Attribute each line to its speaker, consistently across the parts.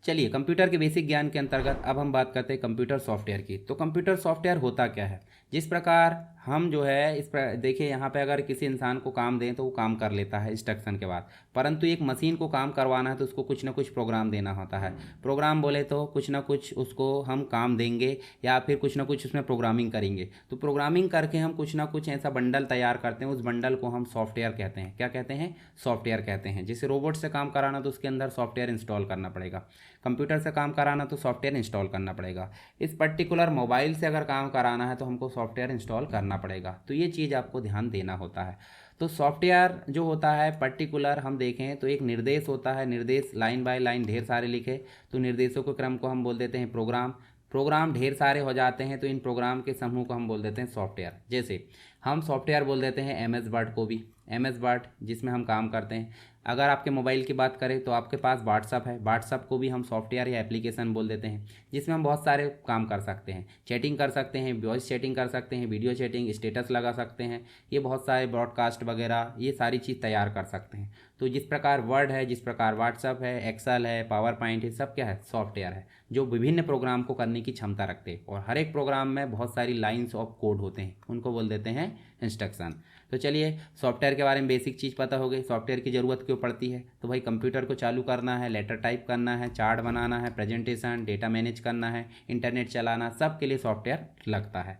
Speaker 1: चलिए, कंप्यूटर के बेसिक ज्ञान के अंतर्गत अब हम बात करते हैं कंप्यूटर सॉफ्टवेयर की। तो कंप्यूटर सॉफ्टवेयर होता क्या है? जिस प्रकार हम जो है देखिए, यहाँ पे अगर किसी इंसान को काम दें तो वो काम कर लेता है इंस्ट्रक्शन के बाद, परंतु एक मशीन को काम करवाना है तो उसको कुछ ना कुछ प्रोग्राम देना होता है। प्रोग्राम बोले तो कुछ ना कुछ उसको हम काम देंगे या फिर कुछ ना कुछ उसमें प्रोग्रामिंग करेंगे। तो प्रोग्रामिंग करके हम कुछ ना कुछ ऐसा बंडल तैयार करते हैं, उस बंडल को हम सॉफ्टवेयर कहते हैं। क्या कहते हैं? सॉफ्टवेयर कहते हैं। जैसे रोबोट से काम कराना तो उसके अंदर सॉफ्टवेयर इंस्टॉल करना पड़ेगा, कंप्यूटर से काम कराना तो सॉफ्टवेयर इंस्टॉल करना पड़ेगा, इस पर्टिकुलर मोबाइल से अगर काम कराना है तो हमको सॉफ्टवेयर इंस्टॉल करना पड़ेगा। तो ये चीज़ आपको ध्यान देना होता है। तो सॉफ्टवेयर जो होता है पर्टिकुलर हम देखें तो एक निर्देश होता है, निर्देश लाइन बाय लाइन ढेर सारे लिखे तो निर्देशों के क्रम को हम बोल देते हैं प्रोग्राम। प्रोग्राम ढेर सारे हो जाते हैं तो इन प्रोग्राम के समूह को हम बोल देते हैं सॉफ्टवेयर। जैसे हम सॉफ्टवेयर बोल देते हैं एम एस वर्ड को भी, एम एस वर्ड जिसमें हम काम करते हैं। अगर आपके मोबाइल की बात करें तो आपके पास व्हाट्सअप है, व्हाट्सअप को भी हम सॉफ्टवेयर या एप्लीकेशन बोल देते हैं, जिसमें हम बहुत सारे काम कर सकते हैं। चैटिंग कर सकते हैं, वॉइस चैटिंग कर सकते हैं, वीडियो चैटिंग, स्टेटस लगा सकते हैं, ये बहुत सारे ब्रॉडकास्ट वगैरह ये सारी चीज़ तैयार कर सकते हैं। तो जिस प्रकार वर्ड है, जिस प्रकार व्हाट्सअप है, एक्सेल है, पावर पॉइंट है, सब क्या है? सॉफ्टवेयर है, जो विभिन्न प्रोग्राम को करने की क्षमता रखते हैं। और हर एक प्रोग्राम में बहुत सारी लाइन्स ऑफ कोड होते हैं, उनको बोल देते हैं इंस्ट्रक्शन। तो चलिए, सॉफ्टवेयर के बारे में बेसिक चीज़ पता हो गई। सॉफ्टवेयर की ज़रूरत क्यों पड़ती है? तो भाई कंप्यूटर को चालू करना है, लेटर टाइप करना है, चार्ट बनाना है, प्रेजेंटेशन, डेटा मैनेज करना है, इंटरनेट चलाना, सब के लिए सॉफ्टवेयर लगता है।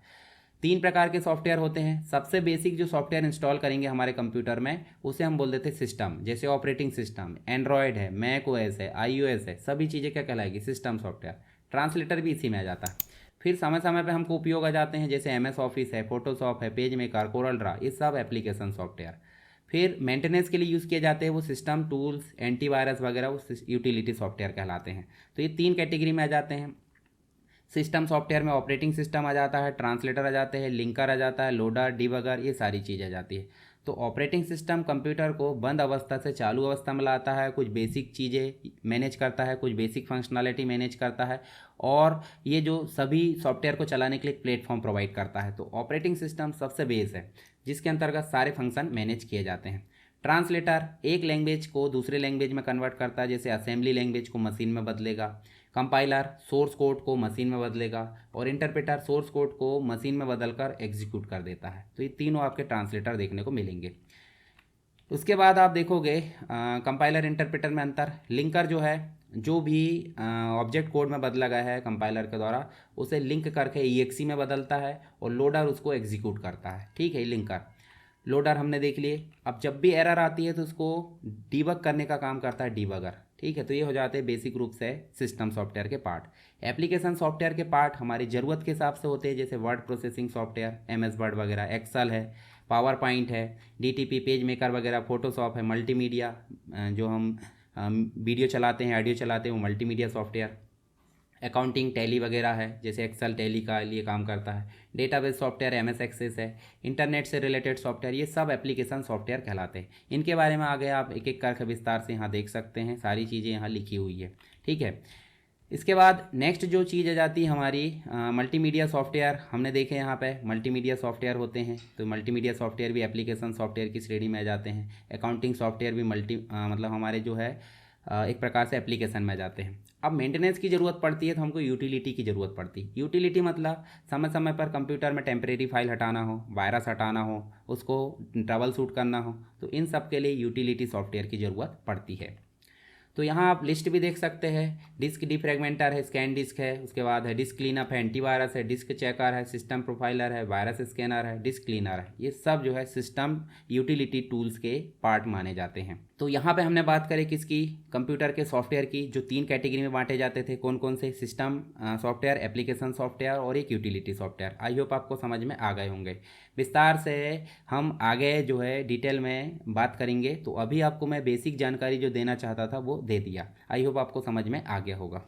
Speaker 1: 3 प्रकार के सॉफ्टवेयर होते हैं। सबसे बेसिक जो सॉफ्टवेयर इंस्टॉल करेंगे हमारे कंप्यूटर में उसे हम बोल देते हैं सिस्टम। जैसे ऑपरेटिंग सिस्टम, एंड्रॉयड है, मैक ओएस है, आईओएस है, सभी चीज़ें क्या कहलाएगी? System software. ट्रांसलेटर भी इसी में आ जाता है। फिर समय समय पे हमको उपयोग आ जाते हैं, जैसे एमएस ऑफिस है, फोटोशॉप है, पेज मेकर, कोरल ड्रा, ये सब एप्लीकेशन सॉफ्टवेयर। फिर मेंटेनेंस के लिए यूज़ किए जाते हैं वो सिस्टम टूल्स, एंटीवायरस वगैरह, वो यूटिलिटी सॉफ्टवेयर कहलाते हैं। तो ये 3 कैटेगरी में आ जाते हैं। सिस्टम सॉफ्टवेयर में ऑपरेटिंग सिस्टम आ जाता है, ट्रांसलेटर आ जाते हैं, लिंकर आ जाता है, लोडर, डिबगर, ये सारी चीज़ आ जाती है। तो ऑपरेटिंग सिस्टम कंप्यूटर को बंद अवस्था से चालू अवस्था में लाता है, कुछ बेसिक चीज़ें मैनेज करता है, कुछ बेसिक फंक्शनैलिटी मैनेज करता है, और ये जो सभी सॉफ्टवेयर को चलाने के लिए एक प्लेटफॉर्म प्रोवाइड करता है। तो ऑपरेटिंग सिस्टम सबसे बेस है, जिसके अंतर्गत सारे फंक्शन मैनेज किए जाते हैं। ट्रांसलेटर एक लैंग्वेज को दूसरे लैंग्वेज में कन्वर्ट करता है, जैसे असेंबली लैंग्वेज को मशीन में बदलेगा, कंपाइलर सोर्स कोड को मशीन में बदलेगा, और इंटरप्रेटर सोर्स कोड को मशीन में बदलकर एग्जीक्यूट कर देता है। तो ये तीनों आपके ट्रांसलेटर देखने को मिलेंगे। उसके बाद आप देखोगे कंपाइलर इंटरप्रेटर में अंतर। लिंकर जो है, जो भी ऑब्जेक्ट कोड में बदला गया है कंपाइलर के द्वारा, उसे लिंक करके ईएक्सी में बदलता है, और लोडर उसको एग्जीक्यूट करता है। ठीक है, लिंकर लोडर हमने देख लिए। अब जब भी एरर आती है तो उसको डीबग करने का काम करता है डीबगर। ठीक है, तो ये हो जाते हैं बेसिक रूप से सिस्टम सॉफ्टवेयर के पार्ट। एप्लीकेशन सॉफ्टवेयर के पार्ट हमारी ज़रूरत के हिसाब से होते हैं, जैसे word processing software, MS word वगैरह, एक्सेल है, पावर पॉइंट है, डीटीपी, पेज मेकर वगैरह, फोटोशॉप है, मल्टीमीडिया जो हम वीडियो चलाते हैं, ऑडियो चलाते हैं, वो मल्टीमीडिया सॉफ्टवेयर। अकाउंटिंग टैली वगैरह है, जैसे एक्सेल टैली का लिए काम करता है। डेटाबेस सॉफ्टवेयर एमएस एक्सेस है। इंटरनेट से रिलेटेड सॉफ्टवेयर, ये सब एप्लीकेशन सॉफ्टवेयर कहलाते हैं। इनके बारे में आगे आप एक एक करके विस्तार से यहाँ देख सकते हैं, सारी चीज़ें यहाँ लिखी हुई है। ठीक है, इसके बाद नेक्स्ट जो चीज़ आ जाती है हमारी मल्टीमीडिया सॉफ्टवेयर। हमने देखे यहाँ पे मल्टीमीडिया सॉफ्टवेयर होते हैं, तो मल्टीमीडिया सॉफ्टवेयर भी एप्लीकेशन सॉफ्टवेयर की श्रेणी में आ जाते हैं। अकाउंटिंग सॉफ्टवेयर भी मतलब हमारे जो है एक प्रकार से एप्लीकेशन में आ जाते हैं। अब मेंटेनेंस की ज़रूरत पड़ती है तो हमको यूटिलिटी की ज़रूरत पड़ती है। यूटिलिटी मतलब समय समय पर कंप्यूटर में टेम्परेरी फाइल हटाना हो, वायरस हटाना हो, उसको ट्रबल शूट करना हो, तो इन सब के लिए यूटिलिटी सॉफ्टवेयर की ज़रूरत पड़ती है। तो यहाँ आप लिस्ट भी देख सकते हैं। डिस्क डिफ्रेगमेंटर है, स्कैन डिस्क है, उसके बाद है डिस्क क्लीनअप है, एंटीवायरस है, डिस्क चेकर है, सिस्टम प्रोफाइलर है, वायरस स्कैनर है, डिस्क क्लीनर है। ये सब जो है सिस्टम यूटिलिटी टूल्स के पार्ट माने जाते हैं। तो यहाँ पे हमने बात करें किसकी? कंप्यूटर के सॉफ्टवेयर की, जो 3 कैटेगरी में बांटे जाते थे। कौन कौन से? सिस्टम सॉफ्टवेयर, एप्लीकेशन सॉफ्टवेयर और एक यूटिलिटी सॉफ्टवेयर। आई होप आपको समझ में आ गए होंगे। विस्तार से हम आगे जो है डिटेल में बात करेंगे। तो अभी आपको मैं बेसिक जानकारी जो देना चाहता था वो दे दिया। आई होप आपको समझ में आ गया होगा।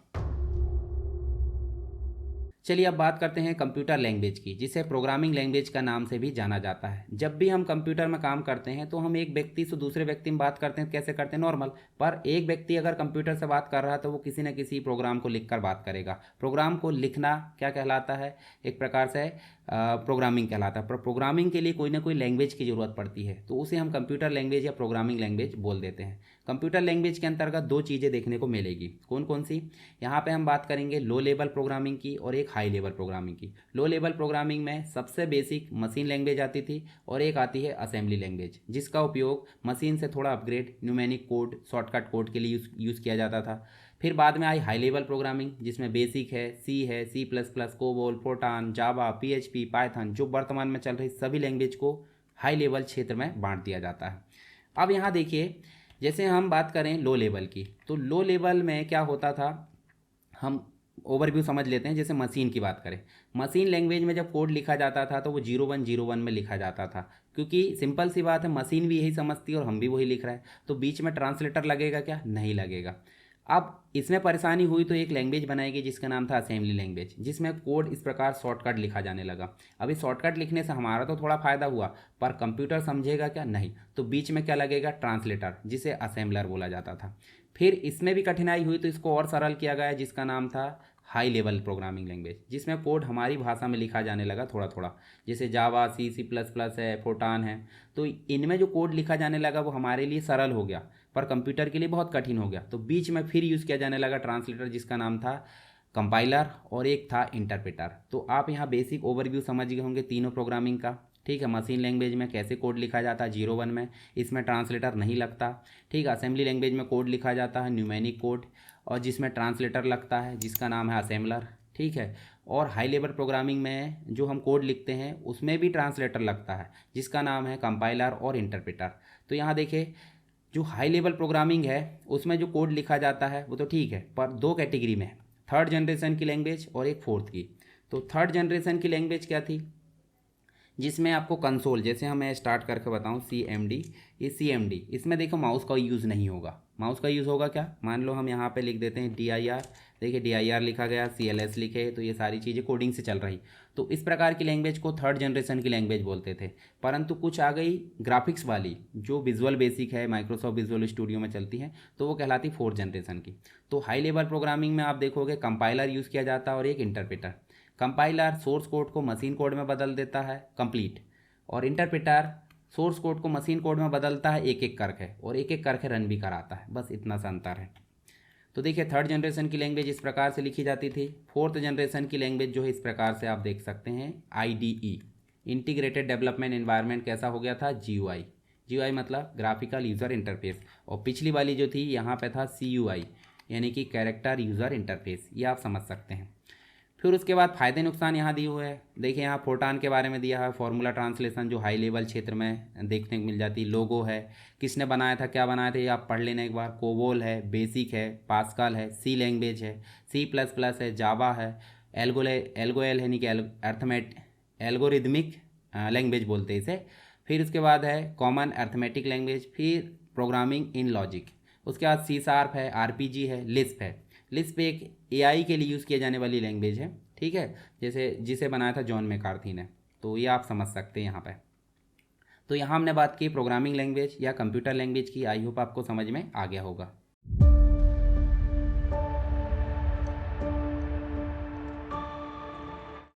Speaker 1: चलिए अब बात करते हैं कंप्यूटर लैंग्वेज की, जिसे प्रोग्रामिंग लैंग्वेज का नाम से भी जाना जाता है। जब भी हम कंप्यूटर में काम करते हैं तो हम एक व्यक्ति से दूसरे व्यक्ति में बात करते हैं, कैसे करते हैं? नॉर्मल। पर एक व्यक्ति अगर कंप्यूटर से बात कर रहा है तो वो किसी न किसी प्रोग्राम को लिखकर बात करेगा। प्रोग्राम को लिखना क्या कहलाता है? एक प्रकार से प्रोग्रामिंग कहलाता है। पर प्रोग्रामिंग के लिए कोई ना कोई लैंग्वेज की ज़रूरत पड़ती है, तो उसे हम कंप्यूटर लैंग्वेज या प्रोग्रामिंग लैंग्वेज बोल देते हैं। कंप्यूटर लैंग्वेज के अंतर्गत दो चीज़ें देखने को मिलेगी, कौन कौन सी? यहाँ पे हम बात करेंगे लो लेवल प्रोग्रामिंग की और एक हाई लेवल प्रोग्रामिंग की। लो लेवल प्रोग्रामिंग में सबसे बेसिक मशीन लैंग्वेज आती थी और एक आती है असेंबली लैंग्वेज, जिसका उपयोग मशीन से थोड़ा upgrade numeric code, shortcut code के लिए यूज़ किया जाता था। फिर बाद में आई हाई लेवल प्रोग्रामिंग, जिसमें बेसिक है, सी प्लस प्लस, कोबोल, फोर्टान, जावा, PHP, पाइथन, जो वर्तमान में चल रही सभी लैंग्वेज को हाई लेवल क्षेत्र में बांट दिया जाता है। अब यहाँ देखिए, जैसे हम बात करें लो लेवल की, तो लो लेवल में क्या होता था, हम ओवरव्यू समझ लेते हैं। जैसे मशीन की बात करें, मशीन लैंग्वेज में जब कोड लिखा जाता था तो वो 0101 में लिखा जाता था, क्योंकि सिंपल सी बात है, मशीन भी यही समझती है और हम भी वही लिख रहे हैं, तो बीच में ट्रांसलेटर लगेगा क्या? नहीं लगेगा। अब इसमें परेशानी हुई तो एक लैंग्वेज बनाएगी जिसका नाम था असेंबली लैंग्वेज, जिसमें कोड इस प्रकार शॉर्टकट लिखा जाने लगा। अभी शॉर्टकट लिखने से हमारा तो थोड़ा फ़ायदा हुआ, पर कंप्यूटर समझेगा क्या? नहीं। तो बीच में क्या लगेगा? ट्रांसलेटर, जिसे असेंबलर बोला जाता था। फिर इसमें भी कठिनाई हुई तो इसको और सरल किया गया, जिसका नाम था हाई लेवल प्रोग्रामिंग लैंग्वेज, जिसमें कोड हमारी भाषा में लिखा जाने लगा थोड़ा थोड़ा। जैसे जावा, सी प्लस प्लस है, फोर्टान है, तो इनमें जो कोड लिखा जाने लगा वो हमारे लिए सरल हो गया, पर कंप्यूटर के लिए बहुत कठिन हो गया। तो बीच में फिर यूज़ किया जाने लगा ट्रांसलेटर, जिसका नाम था कंपाइलर, और एक था इंटरप्रेटर। तो आप यहाँ बेसिक ओवरव्यू समझ गए होंगे तीनों प्रोग्रामिंग का। ठीक है, मशीन लैंग्वेज में कैसे कोड लिखा जाता है 01 में, इसमें ट्रांसलेटर नहीं लगता। ठीक है, असेंबली लैंग्वेज में कोड लिखा जाता है न्यूमेरिक कोड, और जिसमें ट्रांसलेटर लगता है, जिसका नाम है असेंबलर। ठीक है, और हाई लेवल प्रोग्रामिंग में जो हम कोड लिखते हैं उसमें भी ट्रांसलेटर लगता है, जिसका नाम है कंपाइलर और इंटरप्रेटर। तो यहाँ देखिए, जो हाई लेवल प्रोग्रामिंग है उसमें जो कोड लिखा जाता है वो तो ठीक है, पर दो कैटेगरी में है, थर्ड जनरेशन की लैंग्वेज और एक फोर्थ की। तो थर्ड जनरेशन की लैंग्वेज क्या थी? जिसमें आपको कंसोल, जैसे हम मैं स्टार्ट करके बताऊं, CMD, ये CMD, इसमें देखो माउस का यूज़ नहीं होगा। माउस का यूज़ होगा क्या? मान लो हम यहाँ पे लिख देते हैं DIR, देखिए DIR लिखा गया, CLS लिखे, तो ये सारी चीज़ें कोडिंग से चल रही। तो इस प्रकार की लैंग्वेज को थर्ड जनरेशन की लैंग्वेज बोलते थे। परंतु कुछ आ गई ग्राफिक्स वाली, जो विजुअल बेसिक है, माइक्रोसॉफ्ट विजुअल स्टूडियो में चलती है, तो वो कहलाती फोर्थ जनरेशन की। तो हाई लेवल प्रोग्रामिंग में आप देखोगे कंपाइलर यूज़ किया जाता है और एक इंटरप्रेटर। कंपाइलर सोर्स कोड को मशीन कोड में बदल देता है कंप्लीट, और इंटरप्रेटर सोर्स कोड को मशीन कोड में बदलता है एक एक करके, और एक एक करके रन भी कराता है। बस इतना सा अंतर है। तो देखिए, थर्ड जनरेशन की लैंग्वेज इस प्रकार से लिखी जाती थी। फोर्थ जनरेशन की लैंग्वेज जो है इस प्रकार से आप देख सकते हैं, IDE, इंटीग्रेटेड डेवलपमेंट एनवायरनमेंट, कैसा हो गया था? GUI मतलब ग्राफिकल यूज़र इंटरफेस। और पिछली वाली जो थी यहाँ पे था CUI, यानी कि कैरेक्टर यूज़र इंटरफेस। ये आप समझ सकते हैं। फिर उसके बाद फ़ायदे नुकसान यहाँ दिए हुए हैं। देखिए, यहाँ फोर्टान के बारे में दिया है, फार्मूला ट्रांसलेशन जो हाई लेवल क्षेत्र में देखने को मिल जाती। लोगो है, किसने बनाया था, क्या बनाया था, ये आप पढ़ लेना एक बार। कोबोल है, बेसिक है, पास्कल है, सी लैंग्वेज है, C++ है, जावा है, एल्गोएल है, यानी कि एल्गोरिदमिक लैंग्वेज बोलते हैं इसे। फिर उसके बाद है कॉमन अर्थमेटिक लैंग्वेज, फिर प्रोग्रामिंग इन लॉजिक। उसके बाद C# है, RPG है, लिस्प है। लिस्प एक AI के लिए यूज़ किए जाने वाली लैंग्वेज है। ठीक है, जैसे जिसे बनाया था जॉन मैकार्थी ने। तो ये आप समझ सकते हैं यहाँ पे। तो यहाँ हमने बात की प्रोग्रामिंग लैंग्वेज या कंप्यूटर लैंग्वेज की। आई होप आपको समझ में आ गया होगा।